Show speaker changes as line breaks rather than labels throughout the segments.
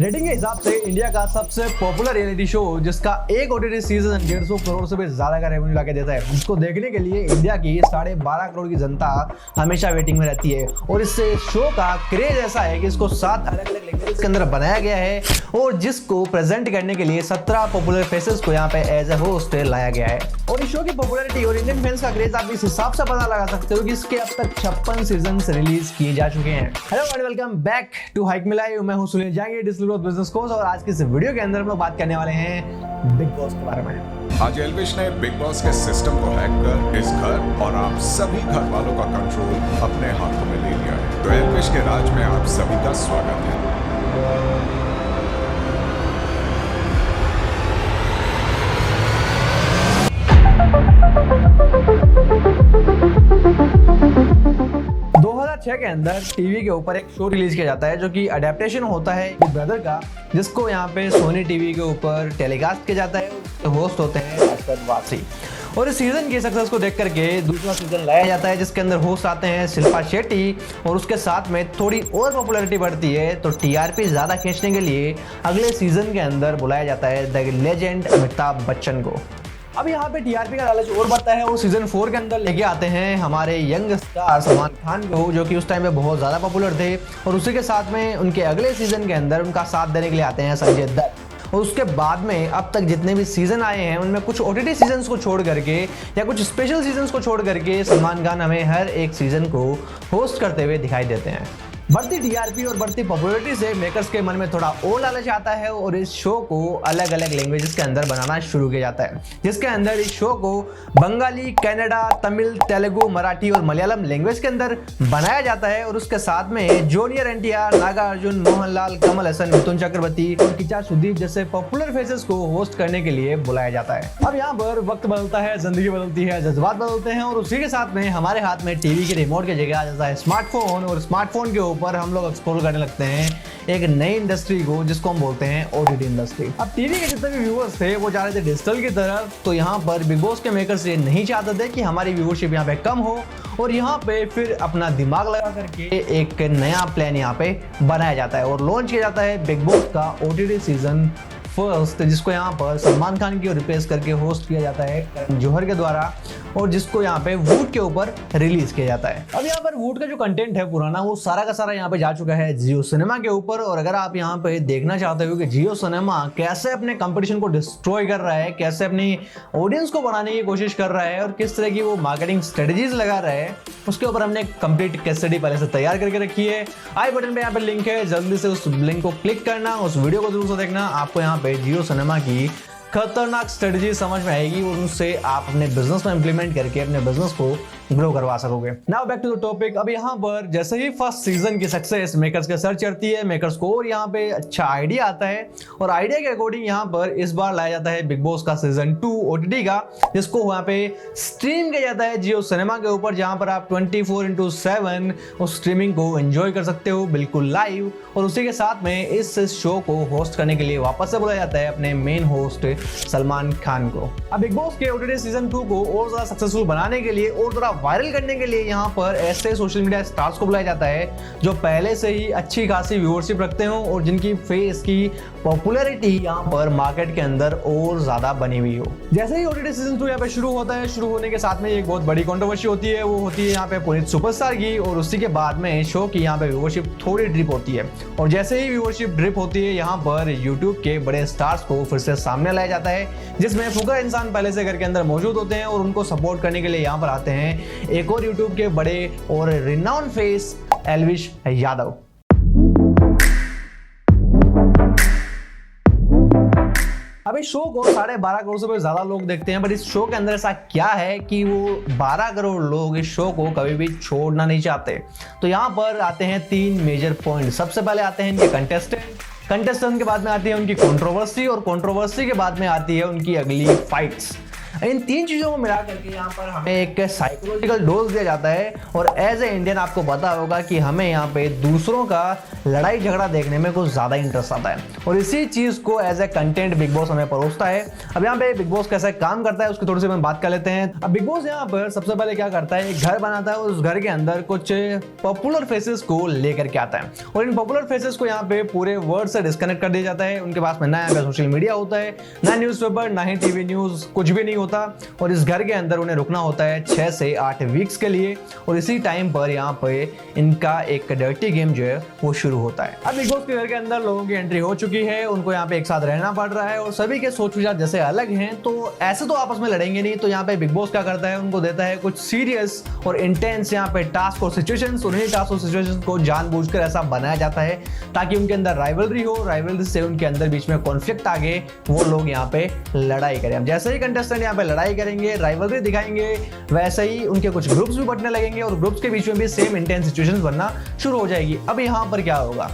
Rating के हिसाब से इंडिया का सबसे पॉपुलर रियलिटी शो जिसका एक ओटीटी सीजन 150 करोड़ से भी ज्यादा का रेवेन्यू लाके देता है, जिसको देखने के लिए इंडिया की 12.5 करोड़ की जनता हमेशा वेटिंग में रहती है। और इस शो का क्रेज ऐसा है कि इसको 7 अलग अलग लैंग्वेज के अंदर बनाया गया है और जिसको प्रेजेंट करने के लिए 17 पॉपुलर फेसेस को यहाँ पे एज ए होस्ट लाया गया है। और इस शो की पॉपुलैरिटी और इंडियन फैंस का क्रेज आप इस हिसाब से पता लगा सकते हो कि इसके अब तक 56 सीजन रिलीज किए जा चुके हैं। Hello and welcome back to Hike में लाइव। मैं हूं सुनील जांगे, डिजिटल बिजनेस कोच, और आज की इस वीडियो के अंदर हम लोग बात करने वाले हैं बिग बॉस के बारे में।
आज एल्विश ने बिग बॉस के सिस्टम को हैक कर इस घर और आप सभी घर वालों का कंट्रोल अपने हाथों में ले लिया है। तो एल्विश के राज में आप सभी का स्वागत है।
2006 के अंदर टीवी के ऊपर एक शो रिलीज किया जाता है जो कि अडेप्टेशन होता है बिग ब्रदर का, जिसको यहाँ पे सोनी टीवी के ऊपर टेलीकास्ट किया जाता है। होस्ट होते हैं अरशद वारसी। और इस सीजन की सक्सेस को देख करके दूसरा सीजन लाया जाता है जिसके अंदर होस्ट आते हैं शिल्पा शेट्टी, और उसके साथ में थोड़ी और पॉपुलैरिटी बढ़ती है तो टीआरपी ज़्यादा खींचने के लिए अगले सीजन के अंदर बुलाया जाता है द लेजेंड अमिताभ बच्चन को। अब यहाँ पे टीआरपी का लालच और बढ़ता है और सीजन 4 के अंदर लेके आते हैं हमारे यंग स्टार सलमान खान को, जो कि उस टाइम पे बहुत ज़्यादा पॉपुलर थे। और उसी के साथ में उनके अगले सीजन के अंदर उनका साथ देने के लिए आते हैं संजय दत्त। और उसके बाद में अब तक जितने भी सीजन आए हैं उनमें कुछ ओटीटी सीजन्स को छोड़ करके या कुछ स्पेशल सीजन्स को छोड़ करके सलमान खान हमें हर एक सीजन को होस्ट करते हुए दिखाई देते हैं। बढ़ती टीआरपी और बढ़ती पॉपुलैरिटी से मेकर्स के मन में थोड़ा और लालच आता है और इस शो को अलग अलग लैंग्वेजेस के अंदर बनाना शुरू किया जाता है, जिसके अंदर इस शो को बंगाली, कन्नड़ा, तमिल, तेलुगु, मराठी और मलयालम लैंग्वेज के अंदर बनाया जाता है। और उसके साथ में जूनियर एनटीआर, नागार्जुन, मोहनलाल, कमल हसन, मिथुन चक्रवर्ती और किचा सुदीप जैसे पॉपुलर फेसेस को होस्ट करने के लिए बुलाया जाता है। अब यहाँ पर वक्त बदलता है, जिंदगी बदलती है, जज्बात बदलते हैं, और उसी के साथ में हमारे हाथ में टीवी के रिमोट की जगह आ जाता है स्मार्टफोन, और स्मार्टफोन के पर हम लोग एक्सप्लोर करने लगते हैं एक नई इंडस्ट्री को जिसको हम बोलते हैं ओटीटी इंडस्ट्री। अब टीवी के जितने भी व्यूअर्स थे वो जा रहे थे डिजिटल की तरफ, तो यहाँ पर बिग बॉस के मेकर्स ये नहीं चाहते थे कि हमारी व्यूअरशिप यहाँ पे कम हो, और यहाँ पे फिर अपना दिमाग लगा करके एक नया प्लान यहाँ पे बनाया जाता है और लॉन्च किया जाता है बिग बॉस का ओटीटी सीजन फर्स्ट, जिसको यहाँ पर सलमान खान की रिप्लेस करके होस्ट किया जाता है करण जौहर के द्वारा, और जिसको यहाँ पे वूट के ऊपर रिलीज किया जाता है। अब यहाँ पर वूट का जो कंटेंट है पुराना, वो सारा का सारा यहाँ पे जा चुका है जियो सिनेमा के ऊपर। और अगर आप यहाँ पे देखना चाहते हो कि जियो सिनेमा कैसे अपने कंपटीशन को डिस्ट्रॉय कर रहा है, कैसे अपनी ऑडियंस को बढ़ाने की कोशिश कर रहा है और किस तरह की वो मार्केटिंग स्ट्रेटेजीज लगा रहा है, उसके ऊपर हमने कंप्लीट केस स्टडी पहले से तैयार करके रखी है। आई बटन पे यहाँ पे लिंक है, जल्दी से उस लिंक को क्लिक करना, उस वीडियो को जरूर से देखना। आपको यहाँ पे जियो सिनेमा की खतरनाक स्ट्रेटजी समझ में आएगी और उससे आप अपने बिजनेस में इंप्लीमेंट करके अपने बिजनेस को ग्रो करवा सकोगे। Now back to the topic. अब यहाँ पर जैसे ही फर्स्ट सीजन की सक्सेस मेकर्स के सर चढ़ती है, मेकर्स को और यहाँ पे अच्छा आइडिया आता है, और आइडिया के अकॉर्डिंग यहाँ पर इस बार लाया जाता है बिग बॉस का सीजन 2 ओटीटी का, जिसको वहाँ पे स्ट्रीम किया जाता है जियो सिनेमा के ऊपर, जहाँ पर आप 24/7 उस स्ट्रीमिंग को एंजॉय कर सकते हो बिल्कुल लाइव। और उसी के साथ में इस शो को होस्ट करने के लिए वापस से बुलाया जाता है अपने मेन होस्ट सलमान खान को। अब बिग बॉस के ओटीटी सीजन 2 को और ज्यादा सक्सेसफुल बनाने के लिए और थोड़ा वायरल करने के लिए यहाँ पर ऐसे सोशल मीडिया स्टार्स को बुलाया जाता है जो पहले से ही अच्छी खासी व्यूअरशिप रखते हो और जिनकी फेस की पॉपुलैरिटी यहाँ पर मार्केट के अंदर और ज्यादा बनी हुई हो। जैसे ही ओटीटी सीजन 2 यहाँ पे शुरू होता है, शुरू होने के साथ में एक बहुत बड़ी कंट्रोवर्सी होती है, वो होती है यहाँ पे पुनीत सुपरस्टार की, और उसी के बाद में शो की यहाँ पे व्यूअरशिप थोड़ी ड्रिप होती है। और जैसे ही व्यूअरशिप ड्रिप होती है, यहाँ पर यूट्यूब के बड़े स्टार्स को फिर से सामने लाया जाता है, जिसमें फुकर इंसान पहले से घर के अंदर मौजूद होते हैं और उनको सपोर्ट करने के लिए यहाँ पर आते हैं एक और यूट्यूब के बड़े और रिनाउंड फेस एल्विश यादव। अब इस शो को 12.5 करोड़ से भी ज्यादा लोग देखते हैं, बट इस शो के अंदर ऐसा क्या है कि वो 12 करोड़ लोग इस शो को कभी भी छोड़ना नहीं चाहते। तो यहाँ पर आते हैं 3 मेजर पॉइंट। सबसे पहले आते हैं इनके कंटेस्टेंट के बाद में आती है उनकी कंट्रोवर्सी, और कंट्रोवर्सी के बाद में आती है उनकी अगली फाइट्स। इन 3 चीज़ों को मिला करके यहाँ पर हमें एक साइकोलॉजिकल डोज दिया जाता है और एज ए इंडियन आपको पता होगा कि हमें यहाँ पे दूसरों का लड़ाई झगड़ा देखने में कुछ ज़्यादा इंटरेस्ट आता है और इसी चीज़ को as a content Bigg Boss हमें परोसता है। अब यहाँ पे बिग बॉस कैसे काम करता है उसकी थोड़ी सी हम बात कर लेते हैं। अब बिग बॉस यहाँ पर सबसे पहले क्या करता है, एक घर बनाता है और उस घर के अंदर कुछ पॉपुलर फेसेस को लेकर के आता है और इन पॉपुलर फेसेस को यहाँ पे पूरे वर्ल्ड से डिस्कनेक्ट कर दिया जाता है। उनके पास में ना यहाँ पे सोशल मीडिया होता है, ना न्यूज़पेपर, ना ही टीवी न्यूज़, कुछ भी नहीं होता और इस घर के अंदर उन्हें रुकना होता है 6 से 8 वीक्स के लिए और इसी टाइम पर यहाँ पे इनका एक डर्टी गेम जो है वो शुरू होता है। अब बिग बॉस के घर के अंदर लोगों की एंट्री हो चुकी है, उनको यहाँ पे एक साथ रहना पड़ रहा है और सभी के सोच विचार जैसे अलग हैं तो ऐसे तो आपस में लड़ेंगे नहीं। तो यहाँ पे बिग बॉस क्या करता है, उनको देता है कुछ सीरियस और इंटेंस यहाँ पे टास्क और सिचुएशंस। उन्हीं टास्क और सिचुएशंस को जानबूझकर ऐसा बनाया जाता है ताकि उनके अंदर राइवलरी हो, राइवलरी से उनके अंदर बीच में कॉन्फ्लिक्ट आगे वो लोग यहाँ पे लड़ाई करें। अब जैसे ही कंटेस्टेंट यहाँ पे लड़ाई करेंगे, राइवलरी दिखाएंगे, वैसे ही उनके कुछ ग्रुप्स भी बटने लगेंगे और ग्रुप्स के बीच में भी सेम इंटेंस सिचुएशंस बनना शुरू हो जाएगी। अब यहाँ पर क्या होगा,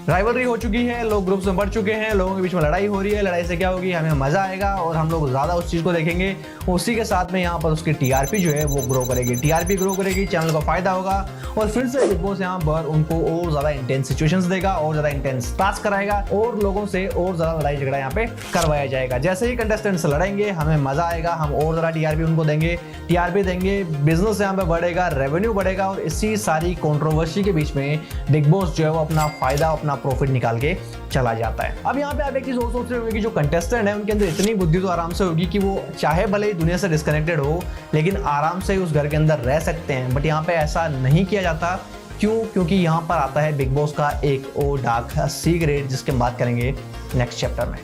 राइवलरी हो चुकी है, लोग ग्रुप्स में बढ़ चुके हैं, लोगों के बीच में लड़ाई हो रही है, लड़ाई से क्या होगी, हमें मजा आएगा और हम लोग ज्यादा उस चीज को देखेंगे। उसी के साथ में यहाँ पर उसकी टीआरपी जो है वो ग्रो करेगी, टीआरपी ग्रो करेगी, चैनल को फायदा होगा और फिर से बिग बॉस यहाँ पर उनको और ज्यादा इंटेंस सिचुएशंस देगा और ज्यादा इंटेंस टास्क कराएगा और लोगों से और ज्यादा लड़ाई झगड़ा यहाँ पे करवाया जाएगा। जैसे ही कंटेस्टेंट्स लड़ेंगे हमें मजा आएगा, हम और ज्यादा टीआरपी उनको देंगे, टीआरपी देंगे, बिजनेस यहाँ पे बढ़ेगा, रेवेन्यू बढ़ेगा और इसी सारी कंट्रोवर्सी के बीच में बिग बॉस जो है वो अपना फायदा, अपना प्रॉफिट निकाल के चला जाता है। अब यहाँ पे आप एक चीज और सोच रहे होंगे कि जो कंटेस्टेंट है उनके अंदर इतनी बुद्धि तो आराम से होगी कि वो चाहे भले ही दुनिया से डिस्कनेक्टेड हो लेकिन आराम से उस घर के अंदर रह सकते हैं, बट यहाँ पे ऐसा नहीं किया जाता। क्यों? क्योंकि यहाँ पर आता है बिग बॉस का एक और डार्क सीक्रेट जिसकी हम बात करेंगे नेक्स्ट चैप्टर में।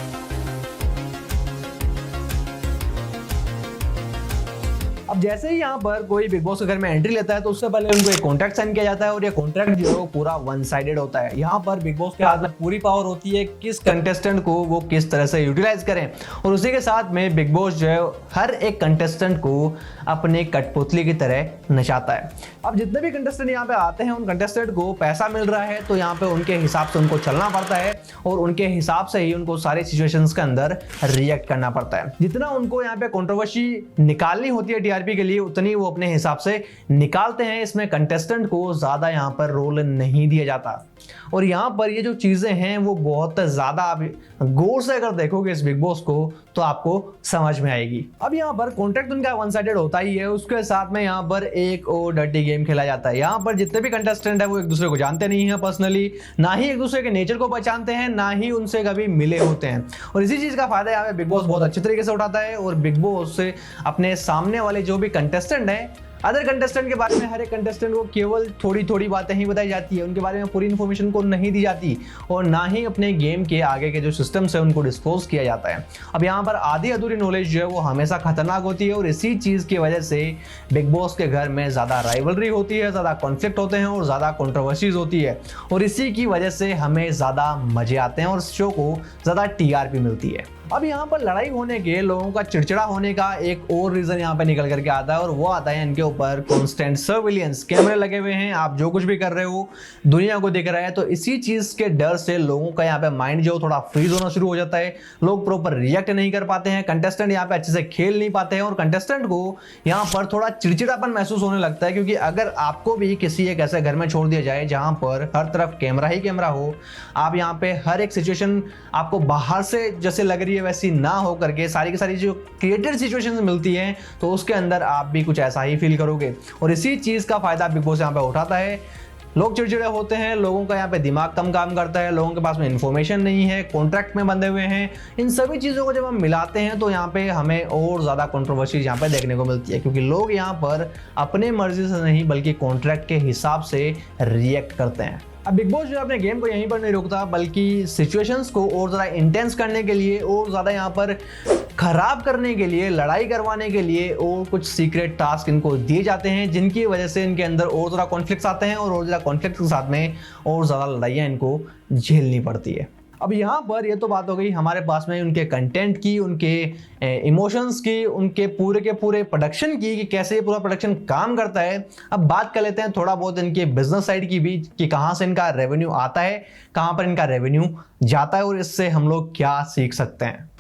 अब जैसे ही यहाँ पर कोई बिग बॉस के घर में एंट्री लेता है तो उससे पहले उनको एक कॉन्ट्रैक्ट साइन किया जाता है और ये कॉन्ट्रैक्ट जो है पूरा वन साइडेड होता है। यहाँ पर बिग बॉस के हाथ में पूरी पावर होती है किस कंटेस्टेंट को वो किस तरह से यूटिलाइज करें और उसी के साथ में बिग बॉस जो है हर एक कंटेस्टेंट को अपने कठपुतली की तरह नचाता है। अब जितने भी कंटेस्टेंट यहाँ पे आते हैं उन कंटेस्टेंट को पैसा मिल रहा है तो यहाँ पे उनके हिसाब से उनको चलना पड़ता है और उनके हिसाब से ही उनको सारी सिचुएशंस के अंदर रिएक्ट करना पड़ता है। जितना उनको यहाँ पे कंट्रोवर्सी निकालनी होती है टीआरपी के लिए उतनी वो अपने हिसाब से निकालते हैं। इसमें कंटेस्टेंट को ज्यादा यहाँ पर रोल नहीं दिया जाता और यहाँ पर ये जो चीजें हैं वो बहुत ज्यादा आप गौर से अगर देखोगे इस बिग बॉस को तो आपको समझ में आएगी। अब यहाँ पर कॉन्ट्रैक्ट उनका वन साइडेड होता ही है, उसके साथ में यहाँ पर एक और डर्टी गेम खेला जाता है। यहाँ पर जितने भी कंटेस्टेंट है वो एक दूसरे को जानते नहीं है पर्सनली, ना ही एक दूसरे के नेचर को पहचानते हैं, ना ही उनसे कभी मिले होते हैं और इसी चीज का फायदा यहाँ पे बिग बॉस बहुत अच्छे तरीके से उठाता है और बिग बॉस से अपने सामने वाले जो भी कंटेस्टेंट है अदर कंटेस्टेंट के बारे में हर एक कंटेस्टेंट को केवल थोड़ी थोड़ी बातें ही बताई जाती है, उनके बारे में पूरी इन्फॉर्मेशन को नहीं दी जाती और ना ही अपने गेम के आगे के जो सिस्टम्स है उनको डिस्क्लोज किया जाता है। अब यहाँ पर आधी अधूरी नॉलेज जो है वो हमेशा खतरनाक होती है और इसी चीज की वजह से बिग बॉस के घर में ज्यादा राइवलरी होती है, ज्यादा कॉन्फ्लिक्ट होते हैं और ज्यादा कॉन्ट्रोवर्सीज होती है और इसी की वजह से हमें ज्यादा मजे आते हैं और शो को ज्यादा टीआरपी मिलती है। अब यहाँ पर लड़ाई होने के, लोगों का चिड़चिड़ा होने का एक और रीजन यहाँ पे निकल करके आता है और वो आता है इनके ऊपर कांस्टेंट सर्विलियंस। कैमरे लगे हुए हैं, आप जो कुछ भी कर रहे हो दुनिया को दिख रहा है, तो इसी चीज के डर से लोगों का यहाँ पे माइंड जो थोड़ा फ्रीज होना शुरू हो जाता है। लोग प्रॉपर रिएक्ट नहीं कर पाते हैं, कंटेस्टेंट यहाँ पे अच्छे से खेल नहीं पाते हैं और कंटेस्टेंट को यहाँ पर थोड़ा चिड़चिड़ापन महसूस होने लगता है। क्योंकि अगर आपको भी किसी एक ऐसे घर में छोड़ दिया जाए जहां पर हर तरफ कैमरा ही कैमरा हो, आप यहाँ पे हर एक सिचुएशन आपको बाहर से जैसे लग रही है वैसी ना हो करके सारी की सारी जो क्रिएटेड सिचुएशंस मिलती हैं तो उसके अंदर आप भी कुछ ऐसा ही फील करोगे और इसी चीज का फायदा बिग बॉस यहाँ पे उठाता है। लोग चिड़चिड़े होते हैं, लोगों का यहाँ पे दिमाग कम काम करता है, लोगों के पास में इन्फॉर्मेशन नहीं है, कॉन्ट्रैक्ट में बंधे हुए हैं। इन सभी चीज़ों को जब हम मिलाते हैं तो यहाँ पे हमें और ज़्यादा कंट्रोवर्सीज यहाँ पे देखने को मिलती है क्योंकि लोग यहाँ पर अपने मर्जी से नहीं बल्कि कॉन्ट्रैक्ट के हिसाब से रिएक्ट करते हैं। अब बिग बॉस जो अपने गेम को यहीं पर नहीं रोकता बल्कि सिचुएशंस को और ज़्यादा इंटेंस करने के लिए और ज़्यादा यहाँ पर खराब करने के लिए, लड़ाई करवाने के लिए और कुछ सीक्रेट टास्क इनको दिए जाते हैं जिनकी वजह से इनके अंदर और ज़्यादा कॉन्फ्लिक्ट्स आते हैं और ज़्यादा कॉन्फ्लिक्ट के साथ में और ज़्यादा लड़ाइयाँ इनको झेलनी पड़ती है। अब यहाँ पर ये तो बात हो गई हमारे पास में उनके कंटेंट की, उनके इमोशंस की, उनके पूरे के पूरे प्रोडक्शन की कि कैसे ये पूरा प्रोडक्शन काम करता है। अब बात कर लेते हैं थोड़ा बहुत इनके बिजनेस साइड की भी कि कहाँ से इनका रेवेन्यू आता है, कहाँ पर इनका रेवेन्यू जाता है और इससे हम लोग क्या सीख सकते हैं।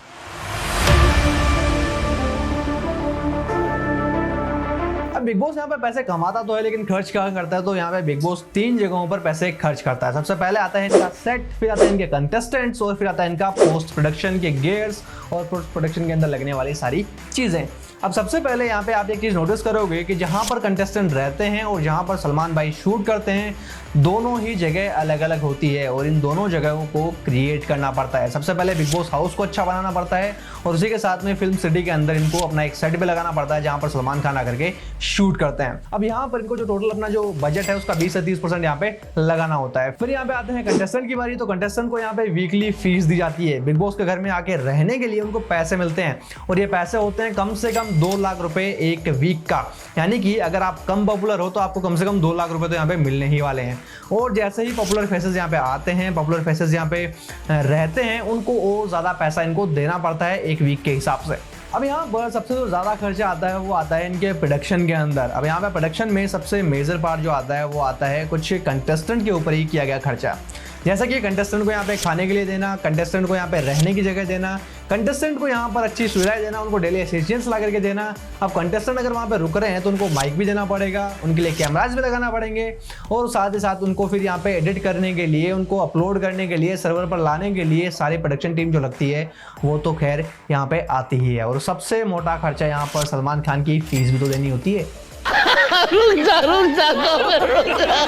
अब बिग बॉस यहाँ पे पैसे कमाता तो है, लेकिन खर्च क्या करता है, तो यहाँ पे बिग बॉस 3 जगहों पर पैसे खर्च करता है। सबसे पहले आता है इनका सेट, फिर आता है इनके कंटेस्टेंट्स और फिर आता है इनका पोस्ट प्रोडक्शन के गियर्स और पोस्ट प्रोडक्शन के अंदर लगने वाली सारी चीजें। अब सबसे पहले यहाँ पे आप एक चीज नोटिस करोगे कि जहाँ पर कंटेस्टेंट रहते हैं और जहाँ पर सलमान भाई शूट करते हैं, दोनों ही जगह अलग अलग होती है और इन दोनों जगहों को क्रिएट करना पड़ता है। सबसे पहले बिग बॉस हाउस को अच्छा बनाना पड़ता है और उसी के साथ में फिल्म सिटी के अंदर इनको अपना एक सेट भी लगाना पड़ता है जहाँ पर सलमान खान आकर के शूट करते हैं। अब यहाँ पर इनको जो टोटल अपना जो बजट है उसका 20 से 30% यहाँ पे लगाना होता है। फिर यहाँ पे आते हैं कंटेस्टेंट की बारी। तो कंटेस्टेंट को यहाँ पे वीकली फीस दी जाती है। बिग बॉस के घर में आके रहने के लिए उनको पैसे मिलते हैं और ये पैसे होते हैं कम से कम 2 लाख रुपए एक वीक का। यानी कि अगर आप कम पॉपुलर हो तो आपको कम से कम 2 लाख रुपए तो यहाँ पे मिलने ही वाले हैं। और जैसे ही पॉपुलर फेसेस यहाँ पे आते हैं, पॉपुलर फेसेस यहाँ पे रहते हैं, उनको और ज़्यादा पैसा इनको देना पड़ता है एक वीक के हिसाब से। अब यहाँ पर सबसे जो ज़्यादा खर्चा आता है वो आता है इनके प्रोडक्शन के अंदर। अब यहाँ पे प्रोडक्शन में सबसे मेजर पार्ट जो आता है वो आता है कुछ कंटेस्टेंट के ऊपर ही किया गया खर्चा। जैसा कि कंटेस्टेंट को यहाँ पे खाने के लिए देना, कंटेस्टेंट को यहाँ पे रहने की जगह देना, कंटेस्टेंट को यहाँ पर अच्छी सुविधाएं देना, उनको डेली एसिस्टेंट्स ला करके देना। अब कंटेस्टेंट अगर वहाँ पे रुक रहे हैं तो उनको माइक भी देना पड़ेगा, उनके लिए कैमराज भी लगाना पड़ेंगे और साथ ही साथ उनको फिर यहाँ पे एडिट करने के लिए, उनको अपलोड करने के लिए, सर्वर पर लाने के लिए सारी प्रोडक्शन टीम जो लगती है वो तो खैर यहाँ पे आती ही है। और सबसे मोटा खर्चा यहाँ पर सलमान खान की फीस भी तो देनी होती है।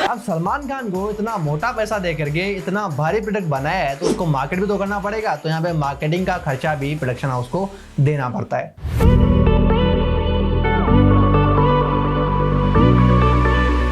अब सलमान खान को इतना मोटा पैसा दे करके इतना भारी प्रोडक्ट बनाया है तो उसको मार्केट भी तो करना पड़ेगा। तो यहाँ पे मार्केटिंग का खर्चा भी प्रोडक्शन हाउस को देना पड़ता है।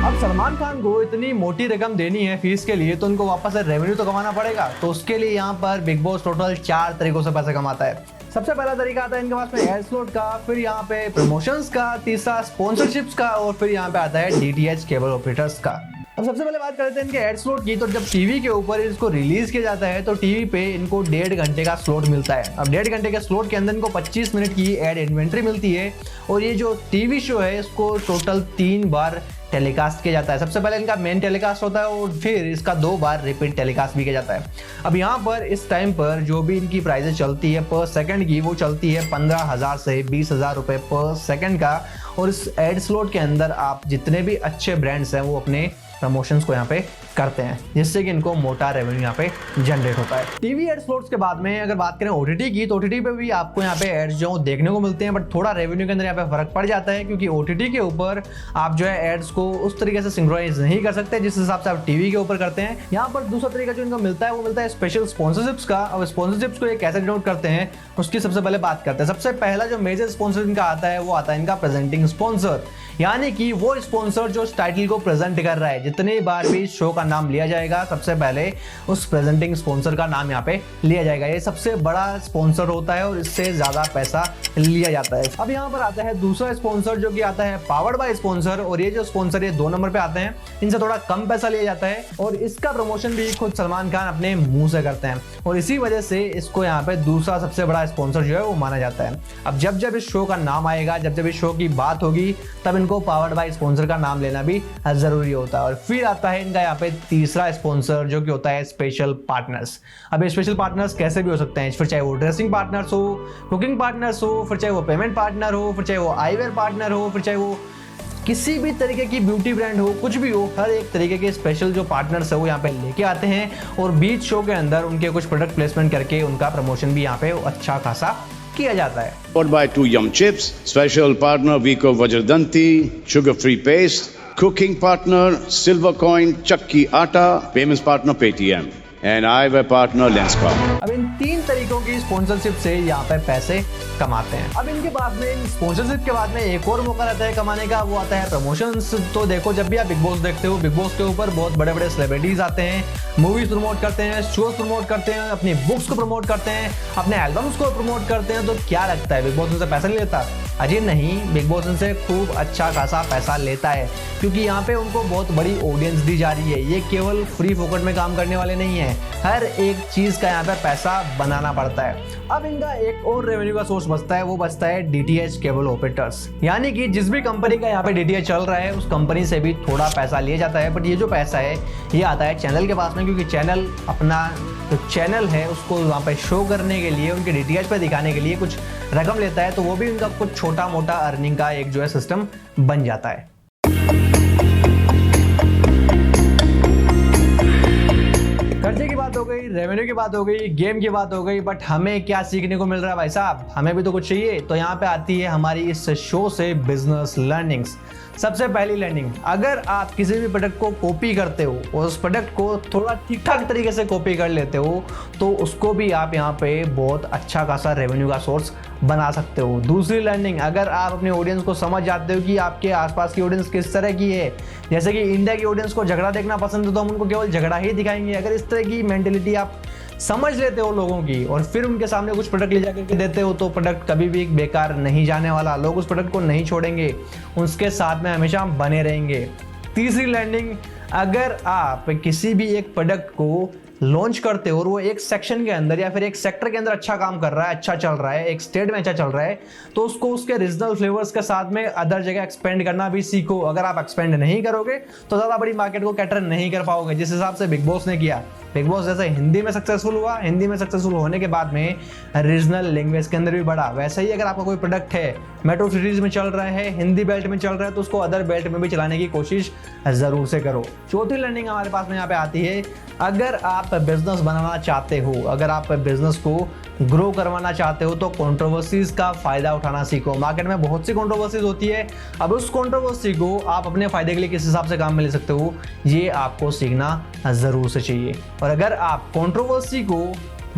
अब सलमान खान को इतनी मोटी रकम देनी है फीस के लिए तो उनको वापस से रेवेन्यू तो कमाना पड़ेगा। तो उसके लिए यहाँ पर बिग बॉस टोटल 4 तरीकों से पैसा कमाता है। सबसे पहला तरीका आता है इनके पास में एड स्लॉट का, फिर यहाँ पे प्रमोशंस का, तीसरा स्पॉन्सरशिप्स का और फिर यहाँ पे आता है डीटीएच केबल ऑपरेटर्स का। अब सबसे पहले बात करते हैं इनके एड स्लॉट की। तो जब टीवी के ऊपर इसको रिलीज किया जाता है तो टीवी पे इनको 1.5 घंटे का स्लॉट मिलता है। अब 1.5 घंटे के स्लॉट के अंदर इनको 25 मिनट की एड इन्वेंट्री मिलती है और ये जो टीवी शो है इसको टोटल 3 बार टेलीकास्ट किया जाता है। सबसे पहले इनका मेन टेलीकास्ट होता है और फिर इसका 2 बार रिपीट टेलीकास्ट भी किया जाता है। अब यहाँ पर इस टाइम पर जो भी इनकी प्राइजेस चलती है पर सेकंड की, वो चलती है 15,000 से 20,000 रुपए पर सेकंड का। और इस एड स्लॉट के अंदर आप जितने भी अच्छे ब्रांड्स हैं वो अपने प्रमोशंस को यहाँ पे करते हैं, जिससे कि इनको मोटा रेवेन्यू यहाँ पे जनरेट होता है। टीवी एड स्लॉट्स के बाद में अगर बात करें ओटीटी की, तो ओटीटी पे भी आपको यहाँ पे एड्स जो देखने को मिलते हैं, बट थोड़ा रेवेन्यू के अंदर यहाँ पे फर्क पड़ जाता है क्योंकि ओटीटी के ऊपर आप जो है एड्स को उस तरीके से सिंक्रोनाइज नहीं कर सकते जिस हिसाब से आप टीवी के ऊपर करते हैं। यहाँ पर दूसरा तरीका जो इनको मिलता है वो मिलता है स्पेशल स्पॉन्सरशिप्स का। और स्पॉन्सरशिप्स को ये कैसे डिनोट करते हैं उसकी सबसे पहले बात करते हैं। सबसे पहला जो मेजर स्पॉन्सर इनका आता है वो आता है इनका प्रेजेंटिंग स्पॉन्सर, यानी कि वो स्पॉन्सर जो टाइटल को प्रेजेंट कर रहा है। जितने बार भी शो का नाम लिया जाएगा सबसे पहले उस प्रेजेंटिंग स्पॉन्सर का नाम यहाँ पे लिया जाएगा। ये सबसे बड़ा स्पॉन्सर होता है और इससे ज्यादा पैसा लिया जाता है। अब यहाँ पर आता है दूसरा स्पॉन्सर जो कि आता है पावर्ड बाय स्पॉन्सर। और ये जो स्पॉन्सर ये 2 नंबर पे आते हैं, इनसे थोड़ा कम पैसा लिया जाता है और इसका प्रमोशन भी खुद सलमान खान अपने मुंह से करते हैं और इसी वजह से इसको यहाँ पे दूसरा सबसे बड़ा स्पॉन्सर जो है वो माना जाता है। अब जब जब इस शो का नाम आएगा, जब जब इस शो की बात होगी, तब इनको पावर्ड बाय स्पॉन्सर का नाम लेना भी जरूरी होता है। और फिर आता है इनका यहाँ पे तीसरा स्पॉन्सर जो कि होता है स्पेशल पार्टनर्स। अब ये स्पेशल पार्टनर्स कैसे भी हो सकते हैं, फिर चाहे वो ड्रेसिंग पार्टनर्स हो, कुकिंग पार्टनर्स हो, फिर चाहे वो पेमेंट पार्टनर हो, फिर चाहे वो आईवेयर पार्टनर हो, फिर चाहे वो किसी भी तरीके की ब्यूटी ब्रांड हो, कुछ भी हो, हर एक तरीके के स्पेशल जो पार्टनर्स है वो यहाँ पे लेके आते हैं और बीच शो के अंदर उनके कुछ प्रोडक्ट प्लेसमेंट करके उनका प्रमोशन भी यहाँ पे अच्छा खासा किया जाता है।
Followed by 2 Yum Chips, special partner Vico Vajradanti, sugar-free paste, cooking partner Silver Coin, Chakki Atta, payments partner Paytm, and eyewear partner Lenskart।
अब इन 3 तरीकों की स्पॉन्सरशिप से यहाँ पे पैसे कमाते हैं। अब इनके बाद में स्पॉन्सरशिप के बाद में एक और मौका रहता है कमाने का, वो आता है प्रमोशंस। तो देखो जब भी आप बिग बॉस देखते हो, बिग बॉस के ऊपर बहुत बड़े बड़े सेलिब्रिटीज आते हैं, मूवीज प्रमोट करते हैं, शोज प्रमोट करते हैं, अपनी बुक्स को प्रमोट करते हैं, अपने एल्बम्स को प्रमोट करते हैं। तो क्या लगता है बिग बॉस उनसे पैसा नहीं लेता? अजी नहीं, बिग बॉस उनसे खूब अच्छा खासा पैसा लेता है क्योंकि यहाँ पे उनको बहुत बड़ी ऑडियंस दी जा रही है। ये केवल फ्री फोकट में काम करने वाले नहीं है, हर एक चीज का यहाँ पे पैसा बनाना पड़ता है। अब इनका एक और रेवेन्यू का सोर्स बचता है, वो बचता है डीटीएच केबल ऑपरेटर्स, यानी कि जिस भी कंपनी का यहाँ पे डीटीएच चल रहा है उस कंपनी से भी थोड़ा पैसा लिया जाता है। बट ये जो पैसा है ये आता है चैनल के पास में, क्योंकि चैनल अपना जो चैनल है उसको वहाँ पे शो करने के लिए, उनके डीटीएच पे दिखाने के लिए कुछ रकम लेता है। तो वो भी इनका कुछ छोटा छोटा मोटा अर्निंग का एक जो है सिस्टम बन जाता है। खर्चे की बात हो गई, रेवेन्यू की बात हो गई, गेम की बात हो गई, बट हमें क्या सीखने को मिल रहा है भाई साहब? हमें भी तो कुछ चाहिए। तो यहाँ पे आती है हमारी इस शो से बिजनेस लर्निंग्स। सबसे पहली लर्निंग, अगर आप किसी भी प्रोडक्ट को कॉपी करते हो और उस प्रोडक्ट को थोड़ा ठीक ठाक तरीके से कॉपी कर लेते हो तो उसको भी आप यहाँ पे बहुत अच्छा खासा रेवेन्यू का सोर्स बना सकते हो। दूसरी लर्निंग, अगर आप अपने ऑडियंस को समझ जाते हो कि आपके आसपास की ऑडियंस किस तरह की है, जैसे कि इंडिया की ऑडियंस को झगड़ा देखना पसंद है तो हम उनको केवल झगड़ा ही दिखाएंगे। अगर इस तरह की मेंटेलिटी आप समझ लेते हो लोगों की और फिर उनके सामने कुछ प्रोडक्ट ले जाकर के देते हो तो प्रोडक्ट कभी भी बेकार नहीं जाने वाला। लोग उस प्रोडक्ट को नहीं छोड़ेंगे, उसके साथ में हमेशा बने रहेंगे। तीसरी लर्निंग, अगर आप किसी भी एक प्रोडक्ट को लॉन्च करते हो और वो एक सेक्शन के अंदर या फिर एक सेक्टर के अंदर अच्छा काम कर रहा है, अच्छा चल रहा है, एक स्टेट में अच्छा चल रहा है, तो उसको उसके रीजनल फ्लेवर्स के साथ में अदर जगह एक्सपेंड करना भी सीखो। अगर आप एक्सपेंड नहीं करोगे तो ज़्यादा बड़ी मार्केट को कैटर नहीं कर पाओगे। जिस हिसाब से बिग बॉस ने किया, बिग बॉस जैसे हिंदी में सक्सेसफुल हुआ, हिंदी में सक्सेसफुल होने के बाद में रीजनल लैंग्वेज के अंदर भी बढ़ा। वैसे ही अगर आपका कोई प्रोडक्ट है, मेट्रो सिटीज में चल रहा है, हिंदी बेल्ट में चल रहा है, तो उसको अदर बेल्ट में भी चलाने की कोशिश जरूर से करो। चौथी लर्निंग हमारे पास में यहाँ पे आती है, अगर आप बिजनेस बनाना चाहते हो, अगर आप बिजनेस को ग्रो करवाना चाहते हो तो कंट्रोवर्सीज का फायदा उठाना सीखो। मार्केट में बहुत सी कंट्रोवर्सीज होती है, अब उस कंट्रोवर्सी को आप अपने फायदे के लिए किस हिसाब से काम में ले सकते हो, ये आपको सीखना जरूर से चाहिए। और अगर आप कंट्रोवर्सी को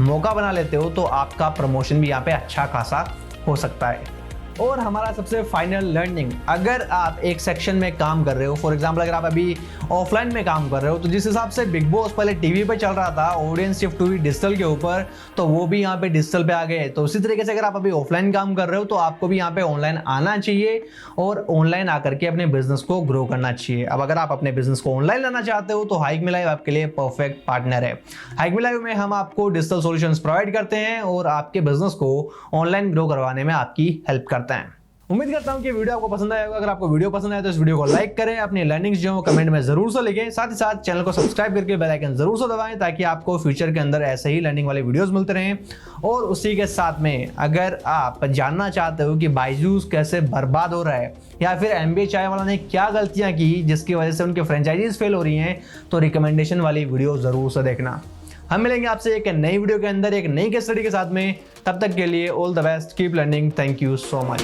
मौका बना लेते हो तो आपका प्रमोशन भी यहाँ पे अच्छा खासा हो सकता है। और हमारा सबसे फाइनल लर्निंग, अगर आप एक सेक्शन में काम कर रहे हो, फॉर एग्जांपल अगर आप अभी ऑफलाइन में काम कर रहे हो तो जिस हिसाब से बिग बॉस पहले टीवी पे चल रहा था, ऑडियंस शिफ्ट हुई डिजिटल के ऊपर, तो वो भी यहाँ पे डिजिटल पे आ गए। तो उसी तरीके से अगर आप अभी ऑफलाइन काम कर रहे हो तो आपको भी यहाँ पे ऑनलाइन आना चाहिए और ऑनलाइन आकर के अपने बिजनेस को ग्रो करना चाहिए। अब अगर आप अपने बिजनेस को ऑनलाइन लाना चाहते हो तो हाइक मी लाइव आपके लिए परफेक्ट पार्टनर है। हाइक मी लाइव में हम आपको डिजिटल सॉल्यूशंस प्रोवाइड करते हैं और आपके बिजनेस को ऑनलाइन ग्रो करवाने में आपकी हेल्प करते हैं। उम्मीद करता हूं कि वीडियो आपको पसंद आया होगा। अगर आपको वीडियो पसंद आया तो इस वीडियो को लाइक करें, अपनी लर्निंग्स जो है कमेंट में जरूर से लिखें, साथ ही साथ चैनल को सब्सक्राइब करके बेल आइकन जरूर से दबाएं ताकि आपको फ्यूचर के अंदर ऐसे ही लर्निंग वाले वीडियोस मिलते रहें। और उसी के साथ में अगर आप जानना चाहते हो कि बायजूस कैसे बर्बाद हो रहा है या फिर MBA चाय वाला ने क्या गलतियां की जिसकी वजह से उनके फ्रेंचाइजीज फेल हो रही हैं, तो रिकमेंडेशन वाली वीडियो जरूर से देखना। हम मिलेंगे आपसे एक नई वीडियो के अंदर एक नई केस स्टडी के साथ में। तब तक के लिए all the best, keep learning, thank you so much.